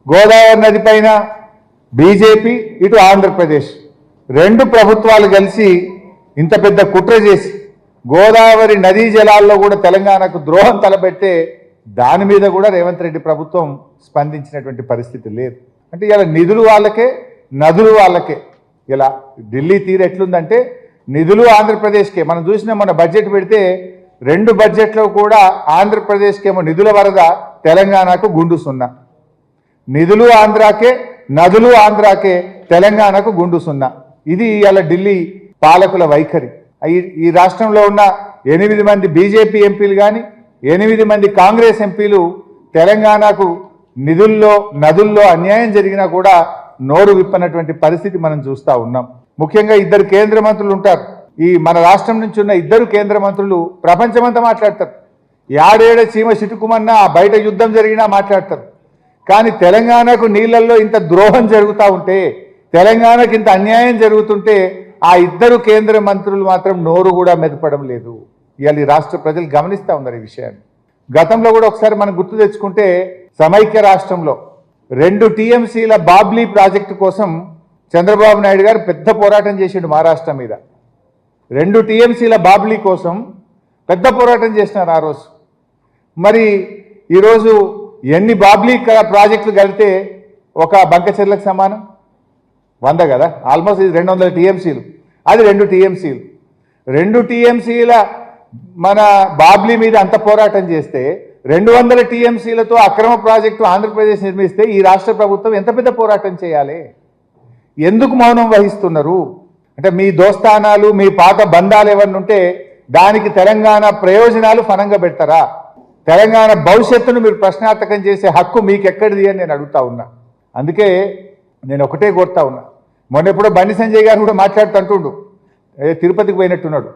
గోదావరి నది పైన బీజేపీ, ఇటు ఆంధ్రప్రదేశ్ రెండు ప్రభుత్వాలు కలిసి ఇంత పెద్ద కుట్ర చేసి గోదావరి నదీ జలాల్లో కూడా తెలంగాణకు ద్రోహం తలపెట్టే దాని మీద కూడా రేవంత్ రెడ్డి ప్రభుత్వం స్పందించినటువంటి పరిస్థితి లేదు. అంటే ఇలా నిధులు వాళ్ళకే, నదులు వాళ్ళకే. ఇలా ఢిల్లీ తీరు ఎట్లుందంటే నిధులు ఆంధ్రప్రదేశ్కే. మనం చూసిన మన బడ్జెట్ పెడితే రెండు బడ్జెట్లో కూడా ఆంధ్రప్రదేశ్కేమో నిధుల వరద, తెలంగాణకు గుండు సున్నా. నిధులు ఆంధ్రాకే, నదులు ఆంధ్రాకే, తెలంగాణకు గుండు సున్నా. ఇది ఇవాళ ఢిల్లీ పాలకుల వైఖరి. ఈ రాష్ట్రంలో ఉన్న 8 మంది బీజేపీ ఎంపీలు కానీ 8 మంది కాంగ్రెస్ ఎంపీలు తెలంగాణకు నిధుల్లో, నదుల్లో అన్యాయం జరిగినా కూడా నోరు విప్పనటువంటి పరిస్థితి మనం చూస్తూ ఉన్నాం. ముఖ్యంగా 2 కేంద్ర మంత్రులు ఉంటారు. ఈ మన రాష్ట్రం నుంచి ఉన్న 2 కేంద్ర మంత్రులు ప్రపంచమంతా మాట్లాడతారు. యాడేడ చీమ చిటుకుమన్నా, బయట యుద్ధం జరిగినా మాట్లాడతారు. కానీ తెలంగాణకు నీళ్లలో ఇంత ద్రోహం జరుగుతూ ఉంటే, తెలంగాణకు ఇంత అన్యాయం జరుగుతుంటే ఆ 2 కేంద్ర మంత్రులు మాత్రం నోరు కూడా మెదపడం లేదు. ఇవాళ ఈ రాష్ట్ర ప్రజలు గమనిస్తూ ఉన్నారు ఈ విషయాన్ని. గతంలో కూడా ఒకసారి మనం గుర్తు తెచ్చుకుంటే సమైక్య రాష్ట్రంలో 2 టీఎంసీల బాబ్లీ ప్రాజెక్టు కోసం చంద్రబాబు నాయుడు గారు పెద్ద పోరాటం చేసిండు మహారాష్ట్ర మీద. 2 టీఎంసీల బాబ్లీ కోసం పెద్ద పోరాటం చేసినారు ఆ రోజు. మరి ఈరోజు ఎన్ని బాబ్లీ ప్రాజెక్టులు కలిపితే ఒక బంకచెర్లకు సమానం? 100 కదా, ఆల్మోస్ట్ ఇది 200 టీఎంసీలు, అది 2 టీఎంసీలు. 2 టీఎంసీల మన బాబ్లీ మీద అంత పోరాటం చేస్తే 200 టీఎంసీలతో అక్రమ ప్రాజెక్టు ఆంధ్రప్రదేశ్ నిర్మిస్తే ఈ రాష్ట్ర ప్రభుత్వం ఎంత పెద్ద పోరాటం చేయాలి? ఎందుకు మౌనం వహిస్తున్నారు? అంటే మీ దోస్తానాలు, మీ పాత బంధాలు ఏమన్నా ఉంటే దానికి తెలంగాణ ప్రయోజనాలు ఫనంగా పెడతారా? తెలంగాణ భవిష్యత్తును మీరు ప్రశ్నార్థకం చేసే హక్కు మీకు ఎక్కడిది అని నేను అడుగుతా ఉన్నా. అందుకే నేను ఒకటే కోరుతా ఉన్నా. మొన్న ఎప్పుడో బండి సంజయ్ గారు కూడా మాట్లాడుతుంటుండు, తిరుపతికి పోయినట్టున్నాడు.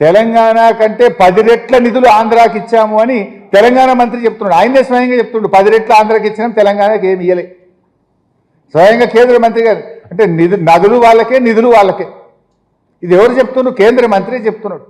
తెలంగాణ కంటే 10 రెట్ల నిధులు ఆంధ్రాకి ఇచ్చాము అని తెలంగాణ మంత్రి చెప్తున్నాడు. ఆయనే స్వయంగా చెప్తుండు, 10 రెట్లు ఆంధ్రాకి ఇచ్చినాం, తెలంగాణకి ఏమి ఇయ్యలే. స్వయంగా కేంద్ర మంత్రి గారు. అంటే నదులు వాళ్ళకే, నిధులు వాళ్ళకే. ఇది ఎవరు చెప్తున్నారు? కేంద్ర మంత్రి చెప్తున్నాడు.